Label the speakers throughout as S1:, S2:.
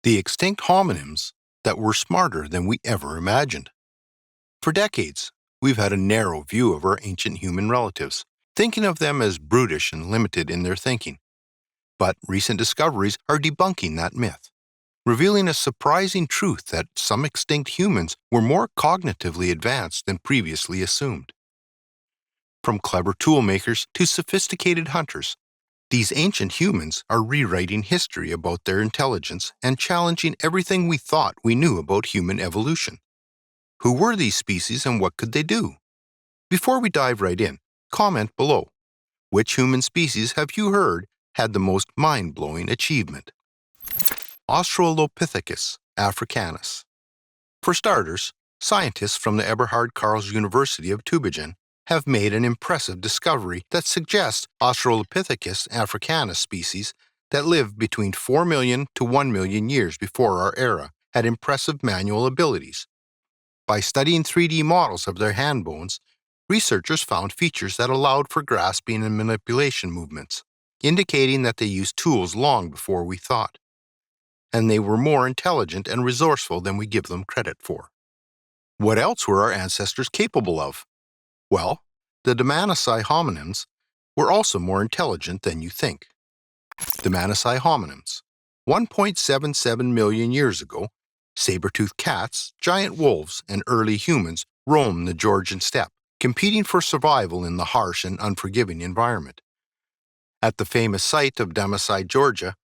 S1: the extinct hominins that were smarter than we ever imagined. For decades, we've had a narrow view of our ancient human relatives, thinking of them as brutish and limited in their thinking. But recent discoveries are debunking that myth, revealing a surprising truth that some extinct humans were more cognitively advanced than previously assumed. From clever tool makers to sophisticated hunters, these ancient humans are rewriting history about their intelligence and challenging everything we thought we knew about human evolution. Who were these species and what could they do? Before we dive right in, comment below. Which human species have you heard had the most mind-blowing achievement? Australopithecus, africanus. For starters, scientists from the Eberhard Karls University of Tübingen have made an impressive discovery that suggests Australopithecus africanus species that lived between 4 million to 1 million years before our era had impressive manual abilities. By studying 3D models of their hand bones, researchers found features that allowed for grasping and manipulation movements, indicating that they used tools long before we thought. And they were more intelligent and resourceful than we give them credit for. What else were our ancestors capable of? Well, the Dmanisi hominins were also more intelligent than you think. Dmanisi hominins. 1.77 million years ago, saber-toothed cats, giant wolves, and early humans roamed the Georgian steppe, competing for survival in the harsh and unforgiving environment. At the famous site of Dmanisi, Georgia,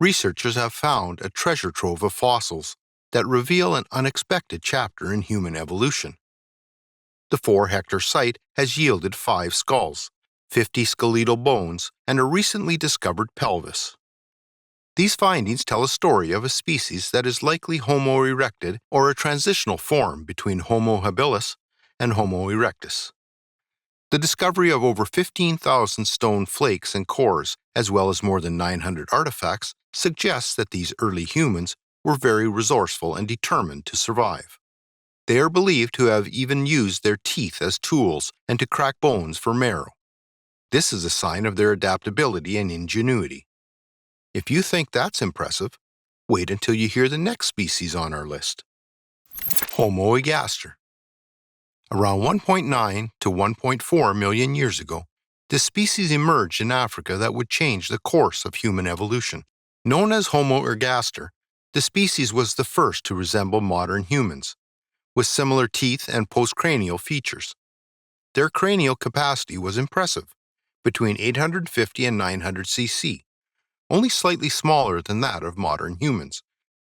S1: researchers have found a treasure trove of fossils that reveal an unexpected chapter in human evolution. The 4-hectare site has yielded 5 skulls, 50 skeletal bones, and a recently discovered pelvis. These findings tell a story of a species that is likely Homo erectus or a transitional form between Homo habilis and Homo erectus. The discovery of over 15,000 stone flakes and cores, as well as more than 900 artifacts, suggests that these early humans were very resourceful and determined to survive. They are believed to have even used their teeth as tools and to crack bones for marrow. This is a sign of their adaptability and ingenuity. If you think that's impressive, wait until you hear the next species on our list. Homo ergaster. Around 1.9 to 1.4 million years ago, this species emerged in Africa that would change the course of human evolution. Known as Homo ergaster, the species was the first to resemble modern humans, with similar teeth and postcranial features. Their cranial capacity was impressive, between 850 and 900 cc, only slightly smaller than that of modern humans.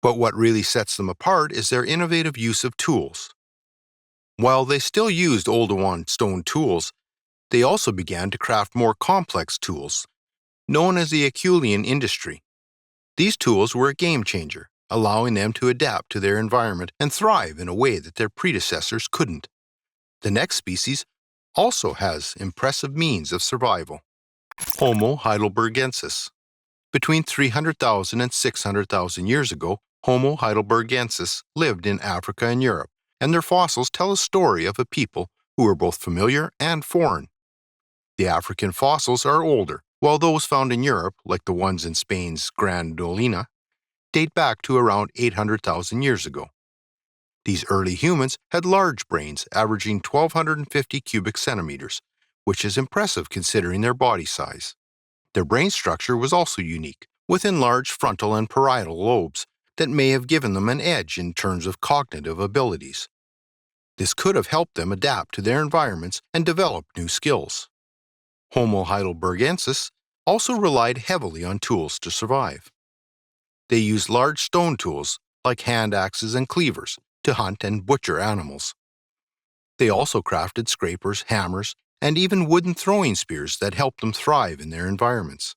S1: But what really sets them apart is their innovative use of tools. While they still used old stone tools, they also began to craft more complex tools, known as the Acheulean industry. These tools were a game changer, allowing them to adapt to their environment and thrive in a way that their predecessors couldn't. The next species also has impressive means of survival. Homo heidelbergensis. Between 300,000 and 600,000 years ago, Homo heidelbergensis lived in Africa and Europe, and their fossils tell a story of a people who were both familiar and foreign. The African fossils are older, while those found in Europe, like the ones in Spain's Gran Dolina, date back to around 800,000 years ago. These early humans had large brains averaging 1,250 cubic centimeters, which is impressive considering their body size. Their brain structure was also unique, with enlarged frontal and parietal lobes that may have given them an edge in terms of cognitive abilities. This could have helped them adapt to their environments and develop new skills. Homo heidelbergensis also relied heavily on tools to survive. They used large stone tools, like hand axes and cleavers, to hunt and butcher animals. They also crafted scrapers, hammers, and even wooden throwing spears that helped them thrive in their environments.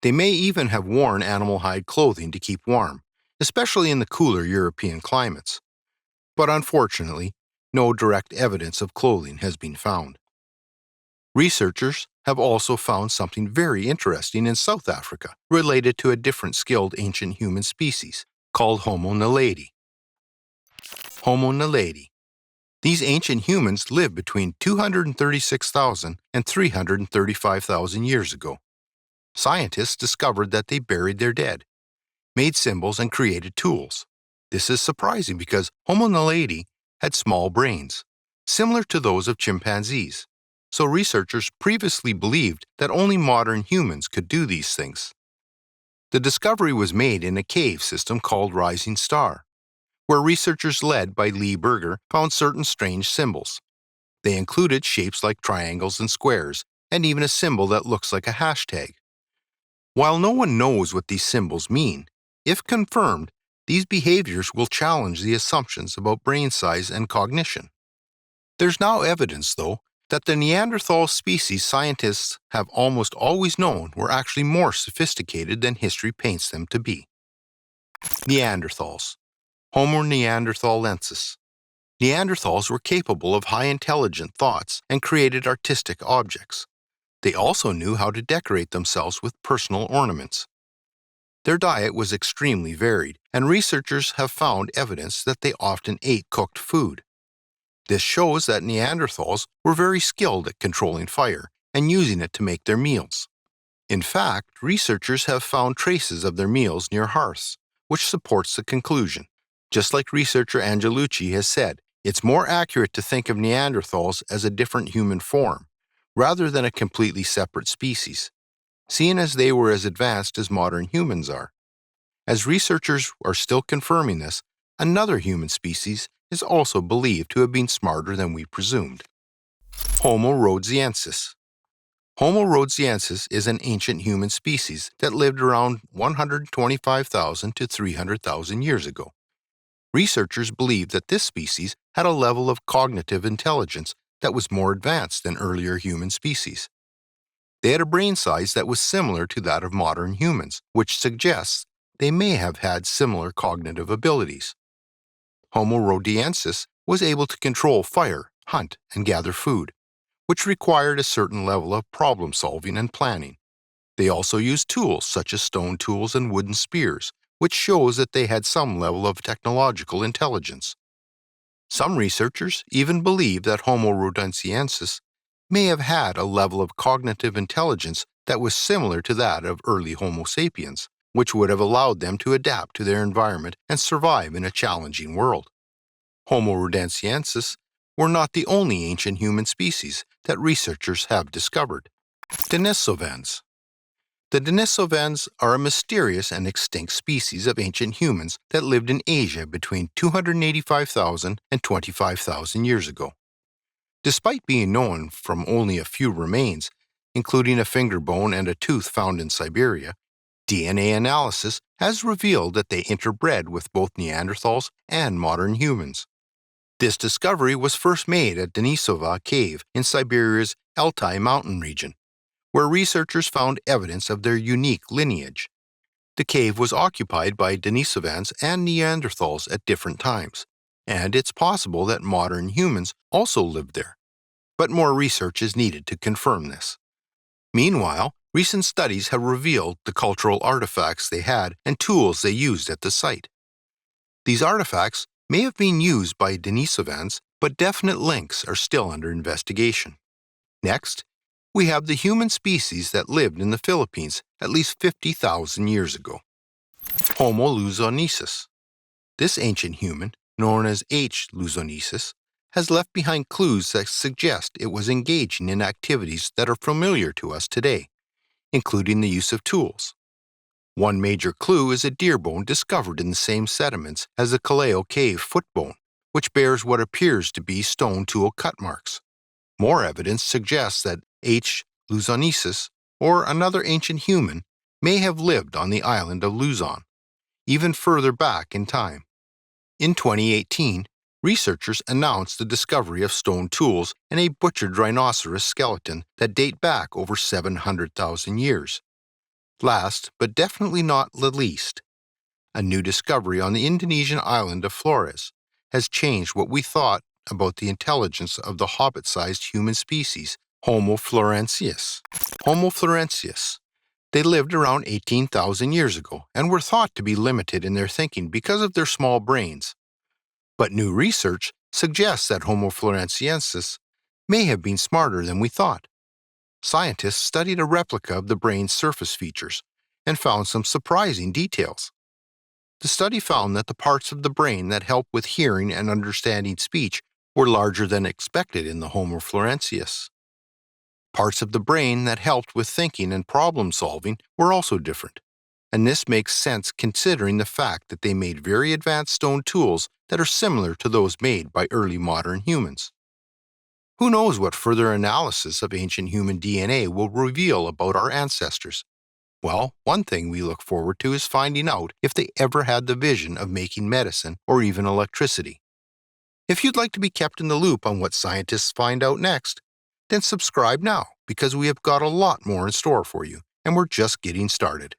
S1: They may even have worn animal hide clothing to keep warm, especially in the cooler European climates. But unfortunately, no direct evidence of clothing has been found. Researchers have also found something very interesting in South Africa related to a different skilled ancient human species called Homo naledi. Homo naledi. These ancient humans lived between 236,000 and 335,000 years ago. Scientists discovered that they buried their dead, made symbols, and created tools. This is surprising because Homo naledi had small brains, similar to those of chimpanzees, so researchers previously believed that only modern humans could do these things. The discovery was made in a cave system called Rising Star, where researchers led by Lee Berger found certain strange symbols. They included shapes like triangles and squares, and even a symbol that looks like a hashtag. While no one knows what these symbols mean, if confirmed, these behaviors will challenge the assumptions about brain size and cognition. There's now evidence, though, that the Neanderthal species scientists have almost always known were actually more sophisticated than history paints them to be. Neanderthals, Homo neanderthalensis. Neanderthals were capable of high intelligent thoughts and created artistic objects. They also knew how to decorate themselves with personal ornaments. Their diet was extremely varied, and researchers have found evidence that they often ate cooked food. This shows that Neanderthals were very skilled at controlling fire and using it to make their meals. In fact, researchers have found traces of their meals near hearths, which supports the conclusion. Just like researcher Angelucci has said, it's more accurate to think of Neanderthals as a different human form, rather than a completely separate species, seeing as they were as advanced as modern humans are. As researchers are still confirming this, another human species is also believed to have been smarter than we presumed. Homo rhodesiensis. Homo rhodesiensis is an ancient human species that lived around 125,000 to 300,000 years ago. Researchers believe that this species had a level of cognitive intelligence that was more advanced than earlier human species. They had a brain size that was similar to that of modern humans, which suggests they may have had similar cognitive abilities. Homo rhodesiensis was able to control fire, hunt, and gather food, which required a certain level of problem-solving and planning. They also used tools such as stone tools and wooden spears, which shows that they had some level of technological intelligence. Some researchers even believe that Homo rhodesiensis may have had a level of cognitive intelligence that was similar to that of early Homo sapiens, which would have allowed them to adapt to their environment and survive in a challenging world. Homo rhodesiensis were not the only ancient human species that researchers have discovered. Denisovans. The Denisovans are a mysterious and extinct species of ancient humans that lived in Asia between 285,000 and 25,000 years ago. Despite being known from only a few remains, including a finger bone and a tooth found in Siberia, DNA analysis has revealed that they interbred with both Neanderthals and modern humans. This discovery was first made at Denisova Cave in Siberia's Altai mountain region, where researchers found evidence of their unique lineage. The cave was occupied by Denisovans and Neanderthals at different times, and it's possible that modern humans also lived there. But more research is needed to confirm this. Meanwhile, recent studies have revealed the cultural artifacts they had and tools they used at the site. These artifacts may have been used by Denisovans, but definite links are still under investigation. Next, we have the human species that lived in the Philippines at least 50,000 years ago. Homo luzonensis. This ancient human, known as H. luzonensis, has left behind clues that suggest it was engaging in activities that are familiar to us today, including the use of tools. One major clue is a deer bone discovered in the same sediments as the Callao Cave foot bone, which bears what appears to be stone tool cut marks. More evidence suggests that H. luzonensis, or another ancient human, may have lived on the island of Luzon, even further back in time. In 2018, researchers announced the discovery of stone tools and a butchered rhinoceros skeleton that date back over 700,000 years. Last, but definitely not the least, a new discovery on the Indonesian island of Flores has changed what we thought about the intelligence of the hobbit-sized human species, Homo floresiensis. Homo floresiensis. They lived around 18,000 years ago and were thought to be limited in their thinking because of their small brains. But new research suggests that Homo floresiensis may have been smarter than we thought. Scientists studied a replica of the brain's surface features and found some surprising details. The study found that the parts of the brain that help with hearing and understanding speech were larger than expected in the Homo floresiensis. Parts of the brain that helped with thinking and problem solving were also different, and this makes sense considering the fact that they made very advanced stone tools that are similar to those made by early modern humans. Who knows what further analysis of ancient human DNA will reveal about our ancestors? Well, one thing we look forward to is finding out if they ever had the vision of making medicine or even electricity. If you'd like to be kept in the loop on what scientists find out next, then subscribe now because we have got a lot more in store for you, and we're just getting started.